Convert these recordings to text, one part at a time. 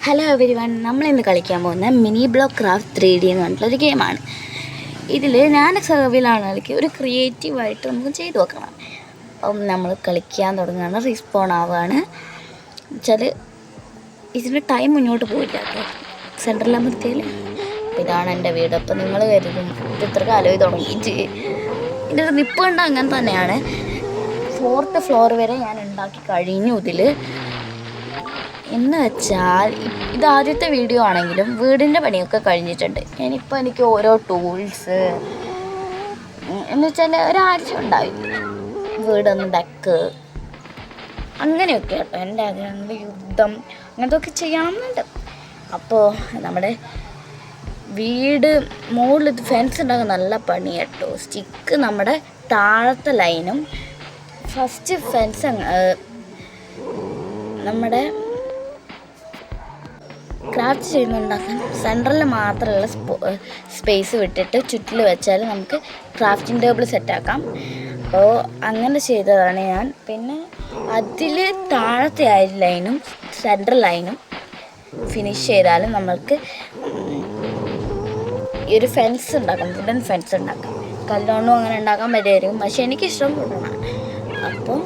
Hello every one, നമ്മളിന്ന് കളിക്കാൻ പോകുന്ന മിനി ബ്ലോക്ക് ക്രാഫ്റ്റ് 3D എന്ന് പറഞ്ഞിട്ടുള്ളൊരു ഗെയിമാണ്. ഇതിൽ ഞാൻ സർവിലാണ് കളിക്കുക. ഒരു ക്രിയേറ്റീവായിട്ട് നമുക്ക് ചെയ്ത് നോക്കണം. അപ്പം നമ്മൾ കളിക്കാൻ തുടങ്ങുകയാണ്. റീസ്പോൺ ആവുകയാണ് വെച്ചാൽ ഇതിൻ്റെ ടൈം മുന്നോട്ട് പോയില്ല കേട്ടോ. സെൻറ്ററിലാകുമ്പോഴത്തേൽ ഇതാണ് എൻ്റെ വീട്. അപ്പം നിങ്ങൾ കരുതും ഇത് ഇത്ര കാലം തുടങ്ങിയിട്ട് ഇതിൻ്റെ ഒരു നിപ്പ് കണ്ട അങ്ങനെ തന്നെയാണ്. 4th ഫ്ലോർ വരെ ഞാൻ ഉണ്ടാക്കി കഴിഞ്ഞു. ഇതിൽ എന്ന് വെച്ചാൽ ഇത് ആദ്യത്തെ വീഡിയോ ആണെങ്കിലും വീടിൻ്റെ പണിയൊക്കെ കഴിഞ്ഞിട്ടുണ്ട്. ഞാനിപ്പോൾ എനിക്ക് ഓരോ ടൂൾസ് എന്ന് വെച്ചാൽ ഒരാഴ്ച ഉണ്ടായി വീടൊന്ന് ഡെക്ക് അങ്ങനെയൊക്കെ കേട്ടോ. എൻ്റെ ആഗ്രഹങ്ങൾ യുദ്ധം അങ്ങനത്തെ ഒക്കെ ചെയ്യണമെന്നുണ്ട്. അപ്പോൾ നമ്മുടെ വീട് മുകളിൽ ഫെൻസ് ഉണ്ടാക്കാൻ നല്ല പണി കേട്ടോ. സ്റ്റിക്ക് നമ്മുടെ താഴത്തെ ലൈനും ഫസ്റ്റ് ഫെൻസ് നമ്മുടെ ക്രാഫ്റ്റ് ചെയ്യുന്നുണ്ടാക്കാൻ സെൻട്രലിൽ മാത്രമുള്ള സ്പേസ് വിട്ടിട്ട് ചുറ്റിൽ വെച്ചാൽ നമുക്ക് ക്രാഫ്റ്റിംഗ് ടേബിൾ സെറ്റാക്കാം. അപ്പോൾ അങ്ങനെ ചെയ്തതാണ് ഞാൻ. പിന്നെ അതിൽ താഴത്തെ ലൈനും സെൻട്രൽ ലൈനും ഫിനിഷ് ചെയ്താലും നമ്മൾക്ക് ഈ ഒരു ഫെൻസ് ഉണ്ടാക്കാം, വുഡൻ ഫെൻസ് ഉണ്ടാക്കാം. കല്ലോണ്ടും അങ്ങനെ ഉണ്ടാക്കാൻ പറ്റുമായിരിക്കും, പക്ഷേ എനിക്കിഷ്ടം വുഡനാണ്. അപ്പോൾ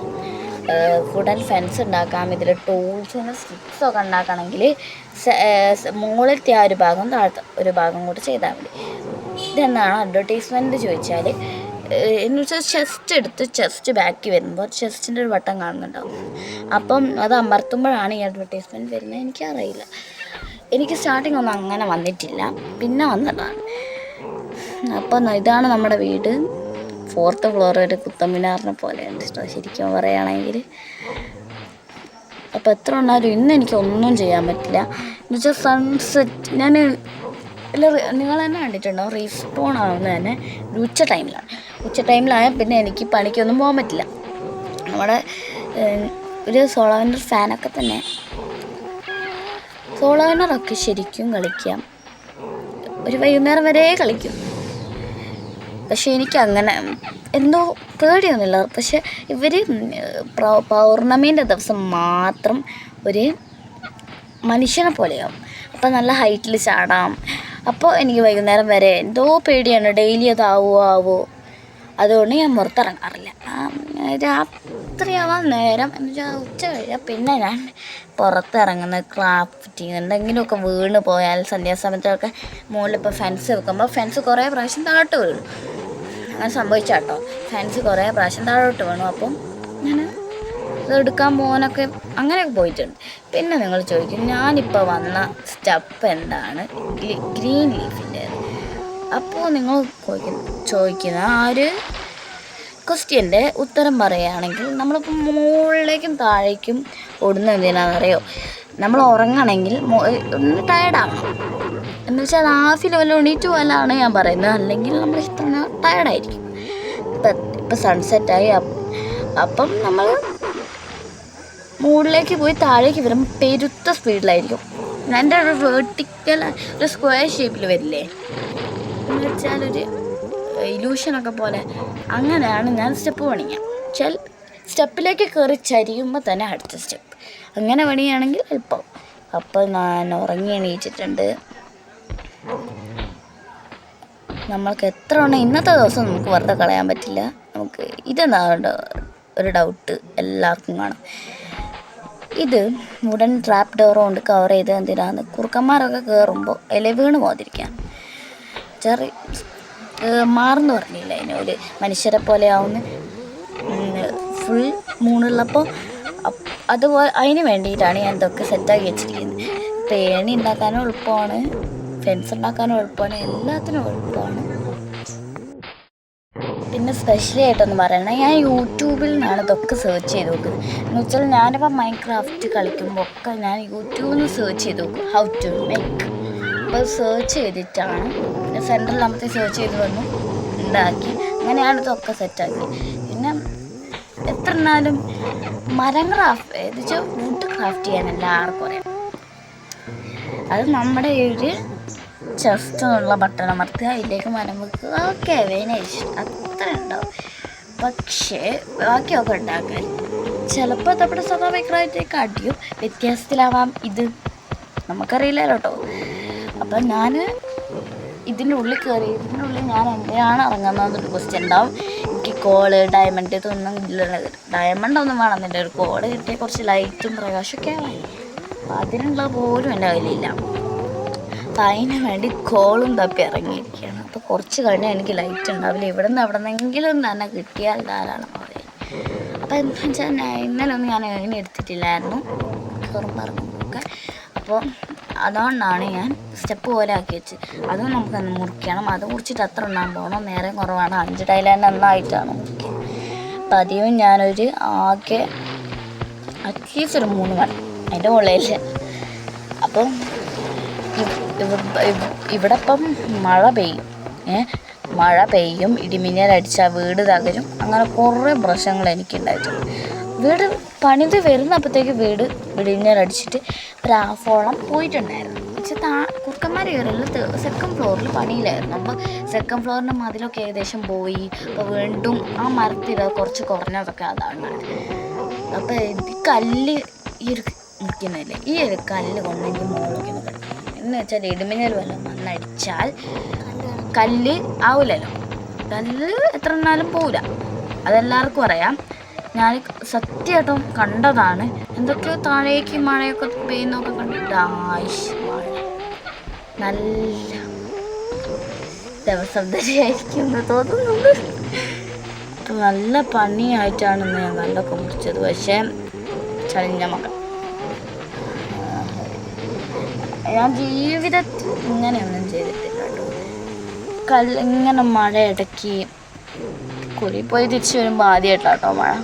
വുഡൻ ഫെൻസ് ഉണ്ടാക്കാം. ഇതിൽ ടൂൾസിന് സ്റ്റിക്സൊക്കെ ഉണ്ടാക്കണമെങ്കിൽ മുകളിലത്തെ ആ ഒരു ഭാഗം താഴത്തെ ഒരു ഭാഗം കൂടി ചെയ്താൽ മതി. ഇതെന്താണ് അഡ്വർടൈസ്മെൻറ്റ് ചോദിച്ചാൽ എന്ന് വെച്ചാൽ ചെസ്റ്റ് ബാക്കി വരുമ്പോൾ ചെസ്റ്റിൻ്റെ ഒരു ബട്ടൺ കാണുന്നുണ്ടാവും. അപ്പം അത് അമർത്തുമ്പോഴാണ് ഈ അഡ്വർടൈസ്മെൻറ്റ് വരുന്നത്. എനിക്കറിയില്ല, എനിക്ക് സ്റ്റാർട്ടിങ് ഒന്നും അങ്ങനെ വന്നിട്ടില്ല, പിന്നെ വന്നതാണ്. അപ്പം ഇതാണ് നമ്മുടെ വീട്. 4th ഫ്ലോർ ഒരു കുത്തമ്മിനാറിനെ പോലെയുണ്ട് ശരിക്കും പറയുകയാണെങ്കിൽ. അപ്പോൾ എത്ര ഉണ്ടായാലും ഇന്ന് എനിക്കൊന്നും ചെയ്യാൻ പറ്റില്ല. എന്ന് വെച്ചാൽ സൺസെറ്റ് ഞാൻ നിങ്ങൾ തന്നെ കണ്ടിട്ടുണ്ടോ, റീസ്പോൺ ആവുന്നത് തന്നെ ഉച്ച ടൈമിലായാൽ പിന്നെ എനിക്ക് പണിക്കൊന്നും പോകാൻ പറ്റില്ല. നമ്മുടെ ഒരു സോളാർ ഫാനൊക്കെ തന്നെ സോളാറിനൊക്കെ ശരിക്കും കളിക്കാം. ഒരു വൈകുന്നേരം വരെ കളിക്കും. പക്ഷേ എനിക്കങ്ങനെ എന്തോ പേടിയൊന്നുമില്ല. പക്ഷെ ഇവർ പൗർണമീൻ്റെ ദിവസം മാത്രം ഒരു മനുഷ്യനെ പോലെയാവും. അപ്പോൾ നല്ല ഹൈറ്റിൽ ചാടാം. അപ്പോൾ എനിക്ക് വൈകുന്നേരം വരെ എന്തോ പേടിയാണ്, ഡെയിലി അതാവോ. അതുകൊണ്ട് ഞാൻ പുറത്തിറങ്ങാറില്ല. രാത്രിയാവാൻ നേരം എന്ന് വെച്ചാൽ ഉച്ച കഴിഞ്ഞാൽ പിന്നെ ഞാൻ പുറത്തിറങ്ങുന്നത് ക്രാഫ്റ്റിങ്. എന്തെങ്കിലുമൊക്കെ വീണ് പോയാൽ സന്ധ്യാസമയത്തൊക്കെ മുകളിലിപ്പോൾ ഫെൻസ് വെക്കുമ്പോൾ ഫെൻസ് കുറേ പ്രാവശ്യം താഴോട്ട് വീണു. അങ്ങനെ സംഭവിച്ചാട്ടോ, ഫെൻസ് കുറേ പ്രാവശ്യം താഴോട്ട് വീണു. അപ്പം ഞാൻ ഇത് എടുക്കാൻ പോകാനൊക്കെ അങ്ങനെയൊക്കെ പോയിട്ടുണ്ട്. പിന്നെ നിങ്ങൾ ചോദിക്കും ഞാനിപ്പോൾ വന്ന സ്റ്റെപ്പ് എന്താണ് ഗ്രീൻ ലീഫിൻ്റെ. അപ്പോൾ നിങ്ങൾ ചോദിക്കുന്ന ആ ഒരു ക്വസ്റ്റ്യൻ്റെ ഉത്തരം പറയുകയാണെങ്കിൽ നമ്മളിപ്പോൾ മുകളിലേക്കും താഴേക്കും ഓടുന്നത് എന്തിനാണെന്നറിയോ? നമ്മൾ ഉറങ്ങണമെങ്കിൽ ഒന്ന് ടയർഡാവണം. എന്ന് വെച്ചാൽ ഹാഫ് ലെവലിൽ എണീറ്റ് പോകാനാണ് ഞാൻ പറയുന്നത്. അല്ലെങ്കിൽ നമ്മൾ ഇത്ര ടയർഡായിരിക്കും. ഇപ്പം സൺസെറ്റായി. അപ്പം നമ്മൾ മുകളിലേക്ക് പോയി താഴേക്ക് വരുമ്പോൾ പെരുത്ത സ്പീഡിലായിരിക്കും. എൻ്റെ ഒരു വേർട്ടിക്കൽ ഒരു സ്ക്വയർ ഷേപ്പിൽ വരില്ലേ, എന്ന് വെച്ചാൽ ഒരു ഇലൂഷനൊക്കെ പോലെ. അങ്ങനെയാണ് ഞാൻ സ്റ്റെപ്പ് പണിയുക. വെച്ചാൽ സ്റ്റെപ്പിലേക്ക് കയറി ചരിയുമ്പോൾ തന്നെ അടുത്ത സ്റ്റെപ്പ്. അങ്ങനെ പണിയാണെങ്കിൽ എളുപ്പം. അപ്പോൾ ഞാൻ ഉറങ്ങി എണീറ്റിട്ടുണ്ട്. നമ്മൾക്ക് എത്ര ഇന്നത്തെ ദിവസം നമുക്ക് വെറുതെ കളയാൻ പറ്റില്ല. നമുക്ക് ഇതെന്താ ഒരു ഡൗട്ട് എല്ലാവർക്കും കാണും. ഇത് വുഡൻ ട്രാപ്പ് ഡോർ കൊണ്ട് കവർ ചെയ്ത് എന്തിനാണ് കുറുക്കന്മാരൊക്കെ കയറുമ്പോൾ വീണ് പോകാതിരിക്കാൻ. മാറെന്ന് പറഞ്ഞില്ല, അതിന് ഒരു മനുഷ്യരെ പോലെ ആവുന്ന ഫുൾ മൂണുള്ളപ്പോൾ അതുപോലെ അതിന് വേണ്ടിയിട്ടാണ് ഞാൻ ഇതൊക്കെ സെറ്റാക്കി വെച്ചിരിക്കുന്നത്. പേണി ഉണ്ടാക്കാനും എളുപ്പമാണ്, ഫെൻസ് ഉണ്ടാക്കാനും എളുപ്പമാണ്, എല്ലാത്തിനും എളുപ്പമാണ്. പിന്നെ സ്പെഷ്യലി ആയിട്ടൊന്ന് പറയണേ, ഞാൻ യൂട്യൂബിൽ നിന്നാണ് ഇതൊക്കെ സെർച്ച് ചെയ്ത് നോക്കുന്നത്. എന്ന് വെച്ചാൽ ഞാനിപ്പോൾ മൈൻക്രാഫ്റ്റ് കളിക്കുമ്പോൾ ഒക്കെ ഞാൻ യൂട്യൂബിൽ നിന്ന് സെർച്ച് ചെയ്ത് നോക്കും ഹൗ ടു മേക്ക്. അപ്പോൾ സെർച്ച് ചെയ്തിട്ടാണ് സെൻട്രൽ നമുക്ക് സെർച്ച് ചെയ്ത് വന്നു ഉണ്ടാക്കി. അങ്ങനെയാണ് ഇതൊക്കെ സെറ്റാക്കി. പിന്നെ എത്ര എന്നാലും മരം ക്രാഫ്റ്റ് എന്ന് വെച്ചാൽ വുഡ് ക്രാഫ്റ്റ് ചെയ്യാൻ എല്ലാവർക്കും അറിയാം. അത് നമ്മുടെ ഒരു ചെസ്റ്റിനുള്ള ബട്ടൺ അമർത്തുക, അതിലേക്ക് മരം വെക്കുക, ഓക്കെ വേനേഷ് അത്ര ഉണ്ടാവും. പക്ഷേ ബാക്കിയൊക്കെ ഉണ്ടാക്കാൻ ചിലപ്പോൾ നമ്മുടെ സ്വഭാവികമായിട്ടേക്ക് അടിയും വ്യത്യാസത്തിലാവാം. ഇത് നമുക്കറിയില്ലല്ലോ കേട്ടോ. അപ്പം ഞാൻ ഇതിൻ്റെ ഉള്ളിൽ കയറി, ഇതിൻ്റെ ഉള്ളിൽ ഞാൻ എങ്ങനെയാണ് ഇറങ്ങുന്നതെന്നൊരു ക്വസ്റ്റ്യൻ ഉണ്ടാവും. എനിക്ക് കോള് ഡയമണ്ട് ഇതൊന്നും ഇല്ല, ഡയമണ്ട് ഒന്നും വേണമെന്നില്ല, ഒരു കോള് കിട്ടിയ കുറച്ച് ലൈറ്റും പ്രകാശമൊക്കെ ആവാൻ. അപ്പം അതിനുള്ള പോലും എൻ്റെ കയ്യിലില്ല. അപ്പം അതിന് വേണ്ടി കോളും തപ്പി ഇറങ്ങിയിരിക്കുകയാണ്. അപ്പോൾ കുറച്ച് കഴിഞ്ഞാൽ എനിക്ക് ലൈറ്റ് ഉണ്ടാവില്ല. ഇവിടെ നിന്ന് എവിടെ നിന്നെങ്കിലും തന്നെ കിട്ടിയാൽ ധാരാളം പറയും. അപ്പോൾ എന്താ വെച്ചാൽ ഇന്നലെ ഒന്നും ഞാൻ അങ്ങനെ എടുത്തിട്ടില്ലായിരുന്നു ഇറങ്ങുമ്പോഴൊക്കെ. അപ്പോൾ അതുകൊണ്ടാണ് ഞാൻ സ്റ്റെപ്പ് പോലെ ആക്കി വെച്ച്. അതും നമുക്കൊന്ന് മുറിക്കണം. അത് മുറിച്ചിട്ട് എത്ര എണ്ണാൻ പോകണം, നേരം കുറവാണ്, 5 ടൈൽ എണ്ണായിട്ടാണ് മുറിക്കുക. അപ്പം അധികവും ഞാനൊരു ആകെ അറ്റ്ലീസ്റ്റ് ഒരു 3 മണി അതിൻ്റെ മുകളിൽ. അപ്പം ഇവിടെ ഇപ്പം മഴ പെയ്യും, ഇടിമിന്നലടിച്ചാൽ വീട് തകരും, അങ്ങനെ കുറേ പ്രശ്നങ്ങൾ എനിക്കുണ്ടായിട്ടുണ്ട്. വീട് പണിത് വരുന്നപ്പോഴത്തേക്ക് വീട് ഇടിമിന്നലടിച്ചിട്ട് ഒരു ഹാഫോളം പോയിട്ടുണ്ടായിരുന്നു. പക്ഷേ കുറുക്കന്മാർ കയറില്ല, സെക്കൻഡ് ഫ്ലോറിൽ പണിയിലായിരുന്നു. അപ്പോൾ സെക്കൻഡ് ഫ്ലോറിൻ്റെ മതിലൊക്കെ ഏകദേശം പോയി. അപ്പോൾ വീണ്ടും ആ മരത്തിൽ കുറച്ച് കുറഞ്ഞതൊക്കെ അതാണ്. അപ്പോൾ ഇത് കല്ല് ഈ ഒരു മുറിക്കുന്നില്ലേ, ഈ ഒരു കല്ല് കൊണ്ടെങ്കിൽ മുകളിലേക്ക് കിടക്കും. എന്ന് വെച്ചാൽ ഇടിമിന്നൽ വല്ലതും മണ്ണടിച്ചാൽ കല്ല് ആവില്ലല്ലോ, കല്ല് എത്ര എണ്ണാലും പോവില്ല, അതെല്ലാവർക്കും അറിയാം. ഞാൻ സത്യമായിട്ടും കണ്ടതാണ്. എന്തൊക്കെയോ താഴേക്ക് മഴയൊക്കെ പെയ്യുന്നൊക്കെ കണ്ടിട്ട് മഴ നല്ല ദിവസം തന്നെയായിരിക്കും എന്ന് തോന്നുന്നുണ്ട്. നല്ല പണിയായിട്ടാണ് ഞാൻ കല്ലൊക്കെ മുറിച്ചത്. പക്ഷേ ചളിഞ്ഞ മകൾ ഞാൻ ജീവിതത്തിൽ ഇങ്ങനെയൊന്നും ചെയ്തിട്ടില്ല കേട്ടോ. ഇങ്ങനെ മഴ ഇടയ്ക്ക് കുഴി പോയി തിരിച്ച് വരുമ്പോൾ ആദ്യമായിട്ടാട്ടോ മഴ.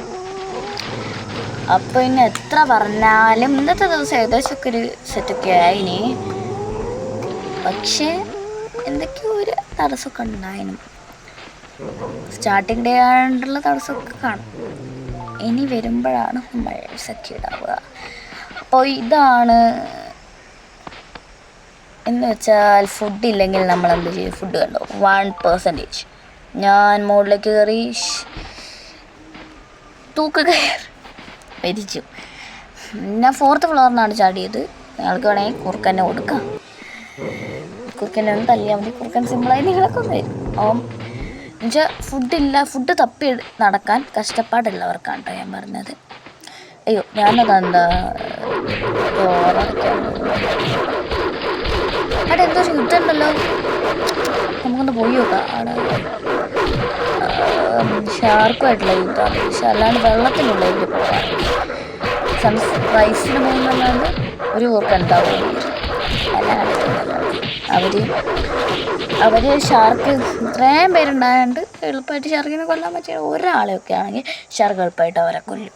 അപ്പോൾ ഇനി എത്ര പറഞ്ഞാലും ഇന്നത്തെ ദിവസം ഏകദേശമൊക്കെ ഒരു സെറ്റൊക്കെ ആയിനി. പക്ഷേ എന്തൊക്കെയോ ഒരു തടസ്സമൊക്കെ ഉണ്ടായിരുന്നു. സ്റ്റാർട്ടിങ് ഡേ ആയിട്ടുള്ള തടസ്സമൊക്കെ കാണും. ഇനി വരുമ്പോഴാണ് മഴയൊക്കെ ഉണ്ടാവുക. അപ്പോൾ ഇതാണ് എന്ന് വെച്ചാൽ ഫുഡില്ലെങ്കിൽ നമ്മൾ എന്ത് ചെയ്യും? ഫുഡ് കണ്ടോ 1%. ഞാൻ മുകളിലേക്ക് കയറി മരിച്ചു. ഞാൻ 4th ഫ്ലോറിനാണ് ചാടിയത്. നിങ്ങൾക്ക് വേണമെങ്കിൽ കുറുക്കനെ കൊടുക്കാം. കുറുക്കനെ ഒന്ന് തല്ലിയാൽ മതി. കുറുക്കൻ സിമ്പിളായി നിങ്ങളൊക്കെ വരും. എന്നുവെച്ചാൽ ഫുഡ് തപ്പി നടക്കാൻ കഷ്ടപ്പാടുള്ളവർക്കാണ് കേട്ടോ ഞാൻ പറഞ്ഞത്. അയ്യോ ഞാനതെന്താ അവിടെ എന്തോ ഒരു യുദ്ധമുണ്ടല്ലോ, നമുക്കൊന്ന് പോയി നോക്കാം. അവിടെ ഷാർക്കുമായിട്ടുള്ള യുദ്ധമാണ്. പക്ഷെ അല്ലാണ്ട് വെള്ളത്തിനുള്ള ഇതിൽ പോകാം. സൺറൈസിന് പോകുന്നല്ലാണ്ട് ഒരു കൂർക്ക ഉണ്ടാവും. അവർ ഷാർക്ക് ഇത്രയും പേരുണ്ടായതുകൊണ്ട് എളുപ്പമായിട്ട് ഷാർക്കിനെ കൊല്ലാൻ പറ്റിയ ഒരാളെയൊക്കെ ആണെങ്കിൽ ഷാർക്ക് എളുപ്പമായിട്ട് അവരെ കൊല്ലും.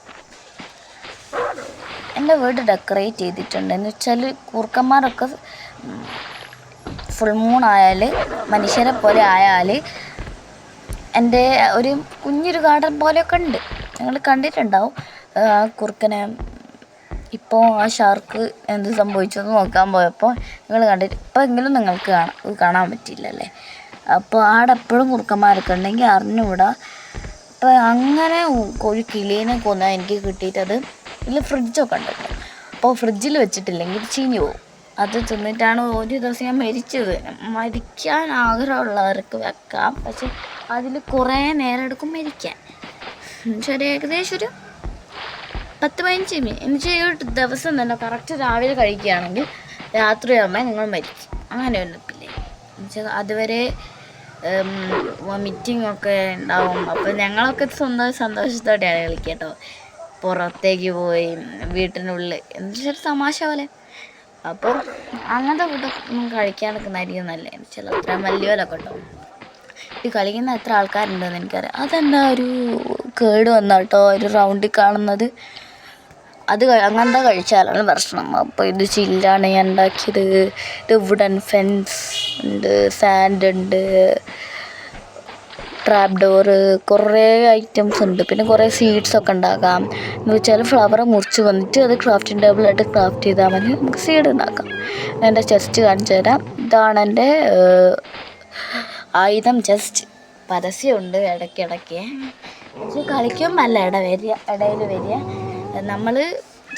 എൻ്റെ വീട് ഡെക്കറേറ്റ് ചെയ്തിട്ടുണ്ട്. എന്ന് വെച്ചാൽ കുറുക്കന്മാരൊക്കെ ഫുൾ മൂൺ ആയാൽ മനുഷ്യരെ പോലെ ആയാൽ എൻ്റെ ഒരു കുഞ്ഞൊരു ഗാർഡൻ പോലെയൊക്കെ ഉണ്ട്. നിങ്ങൾ കണ്ടിട്ടുണ്ടാവും. കുറുക്കനെ ഇപ്പോൾ ആ ഷാർക്ക് എന്ത് സംഭവിച്ചെന്ന് നോക്കാൻ പോയപ്പോൾ നിങ്ങൾ കണ്ടിട്ട് ഇപ്പോൾ എങ്കിലും നിങ്ങൾക്ക് കാണാൻ പറ്റില്ലല്ലേ. അപ്പോൾ ആടെ എപ്പോഴും കുറുക്കന്മാരൊക്കെ ഉണ്ടെങ്കിൽ അറിഞ്ഞുകൂടാ. അപ്പോൾ അങ്ങനെ ഒരു കിളീനെ കൊന്നാൽ എനിക്ക് കിട്ടിയിട്ടത് ഇതിൽ ഫ്രിഡ്ജൊക്കെ ഉണ്ടല്ലോ. അപ്പോൾ ഫ്രിഡ്ജിൽ വെച്ചിട്ടില്ലെങ്കിൽ ചീഞ്ഞു പോകും. അത് തിന്നിട്ടാണ് ഒരു ദിവസം ഞാൻ മരിച്ചത്. മരിക്കാൻ ആഗ്രഹമുള്ളവർക്ക് വെക്കാം, പക്ഷെ അതിൽ കുറേ നേരം എടുക്കും മരിക്കാൻ. എന്നുവെച്ചാൽ ഏകദേശം ഒരു 10-15 മിനിറ്റ്. എന്നുവെച്ചാൽ ഒരു ദിവസം തന്നെ കറക്റ്റ് രാവിലെ കഴിക്കുകയാണെങ്കിൽ രാത്രിയാകുമ്പോൾ നിങ്ങൾ മരിക്കും. അങ്ങനെ ഒന്നുമില്ലേ. എന്നുവെച്ചാൽ അതുവരെ വോമിറ്റിങ്ങൊക്കെ ഉണ്ടാവും. അപ്പോൾ ഞങ്ങളൊക്കെ സന്തോഷത്തോടെയാണ് കളിക്കുക കേട്ടോ. പുറത്തേക്ക് പോയി വീട്ടിനുള്ളിൽ എന്നുവെച്ചാൽ തമാശ പോലെ. അപ്പോൾ അങ്ങനത്തെ ഫുഡൊന്നും കഴിക്കാൻ നിൽക്കുന്നതായിരിക്കും നല്ലത്. എന്നുവെച്ചാൽ അത്ര വലിയവരൊക്കെ ഉണ്ടാവും. ഈ കളിക്കുന്ന എത്ര ആൾക്കാരുണ്ടെന്ന് എനിക്കറിയാം. അതെന്താ ഒരു കേട് വന്ന കേട്ടോ ഒരു റൗണ്ടിൽ കാണുന്നത്. അങ്ങനത്തെ കഴിച്ചാലാണ് പ്രശ്നം. അപ്പോൾ ഇത് ചില്ലാണ് ഞാൻ ഉണ്ടാക്കിയത്. ഇത് വുഡൻ ഫെൻസ് ഉണ്ട്, സാൻഡ് ഉണ്ട്, ട്രാപ്പ് ഡോറ്, കുറേ ഐറ്റംസ് ഉണ്ട്. പിന്നെ കുറേ സീഡ്സൊക്കെ ഉണ്ടാക്കാം. എന്ന് വെച്ചാൽ ഫ്ലവർ മുറിച്ച് വന്നിട്ട് അത് ക്രാഫ്റ്റിംഗ് ടേബിളായിട്ട് ക്രാഫ്റ്റ് ചെയ്താൽ മതി. നമുക്ക് സീഡ് ഉണ്ടാക്കാം. എൻ്റെ ചെസ്റ്റ് കാണിച്ചു തരാം. ഇതാണ് എൻ്റെ ആയുധം. ജസ്റ്റ് പരസ്യമുണ്ട് ഇടയ്ക്കിടയ്ക്ക്. പക്ഷെ കളിക്കുമ്പോൾ അല്ല ഇടയിൽ വരിക. നമ്മൾ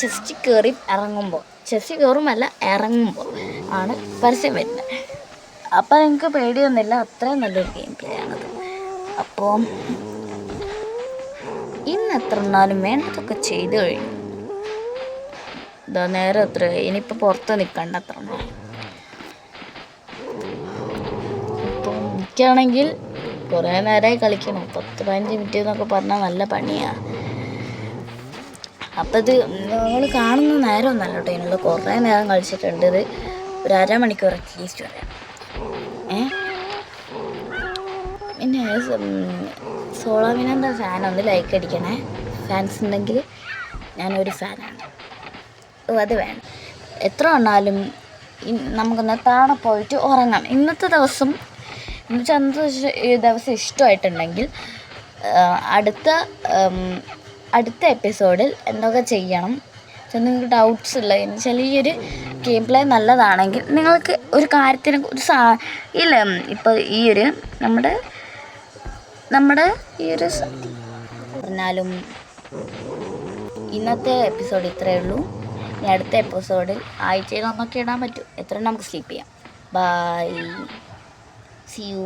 ജസ്റ്റ് കയറി ഇറങ്ങുമ്പോൾ ചെസ്സിൽ കയറുമല്ല ഇറങ്ങുമ്പോൾ ആണ് പരസ്യം വരുന്നത്. അപ്പോൾ നിങ്ങൾക്ക് പേടിയൊന്നുമില്ല, അത്രയും നല്ലൊരു ഗെയിം പ്ലേ ആണത്. അപ്പോൾ ഇന്ന് എത്ര എണ്ണാലും വേണ്ടതൊക്കെ ചെയ്ത് കഴിഞ്ഞു. ഇതാ നേരെ എത്ര ഇനിയിപ്പോൾ പുറത്ത് നിൽക്കണ്ട അത്ര എണ്ണം. ഇപ്പം എനിക്കാണെങ്കിൽ കുറേ നേരമായി കളിക്കണം. 10-15 മിനിറ്റ് എന്നൊക്കെ പറഞ്ഞാൽ നല്ല പണിയാണ്. അപ്പം ഇത് നിങ്ങൾ കാണുന്ന നേരമൊന്നല്ല കേട്ടോ, ഇതിനുള്ള കുറേ നേരം കളിച്ചിട്ടുണ്ട്. ഇത് ഒരു അരമണിക്കൂർ അറ്റ്ലീസ്റ്റ് പറയാം. പിന്നെ സോളാമിനെന്താ ഫാൻ ഒന്ന് ലൈക്ക് അടിക്കണേ. ഫാൻസ് ഉണ്ടെങ്കിൽ ഞാനൊരു ഫാനാണ്. അത് വേണം. എത്ര വന്നാലും നമുക്കൊന്ന് താഴെ പോയിട്ട് ഉറങ്ങാം. ഇന്നത്തെ ദിവസം ഇഷ്ടമായിട്ടുണ്ടെങ്കിൽ അടുത്ത എപ്പിസോഡിൽ എന്തൊക്കെ ചെയ്യണം നിങ്ങൾക്ക് ഡൗട്ട്സ് ഉള്ള എന്നുവെച്ചാൽ ഈ ഒരു ഗെയിം പ്ലേ നല്ലതാണെങ്കിൽ നിങ്ങൾക്ക് ഒരു കാര്യത്തിന് ഇല്ല ഇപ്പോൾ ഈ ഒരു നമ്മുടെ ഈ ഒരു പറഞ്ഞാലും ഇന്നത്തെ എപ്പിസോഡ് ഇത്രയേ ഉള്ളൂ. ഇനി അടുത്ത എപ്പിസോഡിൽ ആഴ്ചയിൽ ഒന്നൊക്കെ ഇടാൻ പറ്റും. എത്ര നമുക്ക് സ്ലീപ്പ് ചെയ്യാം. Bye, see U.